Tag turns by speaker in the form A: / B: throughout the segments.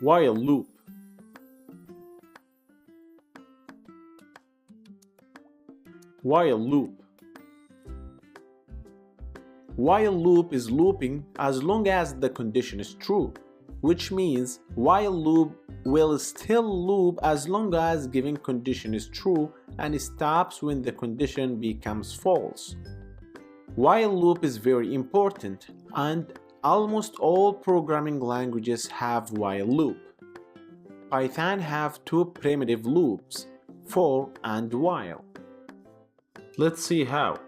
A: While loop. While loop. While loop is looping as long as the condition is true, which means while loop will still loop as long as given condition is true and stops when the condition becomes false. While loop is very important, and almost all programming languages have while loop. Python have two primitive loops, for and while. Let's see how.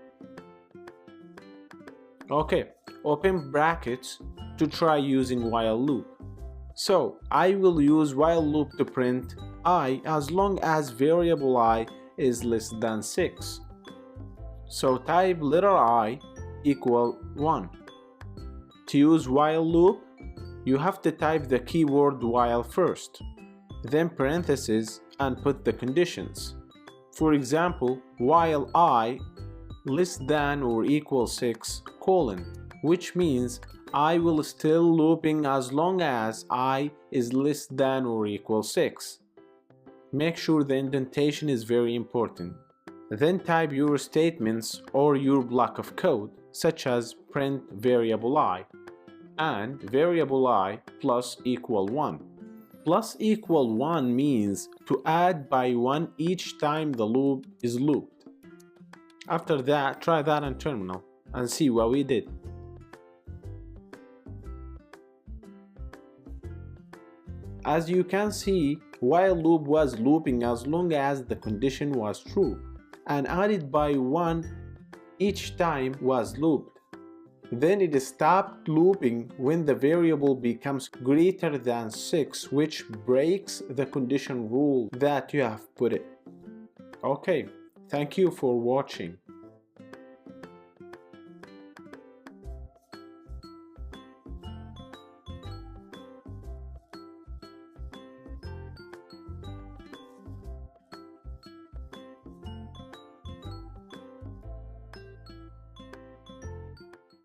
A: Okay, open brackets to try using while loop. So I will use while loop to print I as long as variable I is less than 6. So type letter I equal 1. To use while loop, you have to type the keyword while first, then parentheses and put the conditions. For example, while I less than or equal 6, which means I will still looping as long as I is less than or equal 6. Make sure the indentation is very important. Then type your statements or your block of code, such as print variable I and variable I plus equal 1. Plus equal 1 means to add by 1 each time the loop is looped. After that, try that on terminal and see what we did. As you can see, while loop was looping as long as the condition was true, and added by 1 each time was looped. Then it stopped looping when the variable becomes greater than 6, which breaks the condition rule that you have put it. Okay, thank you for watching.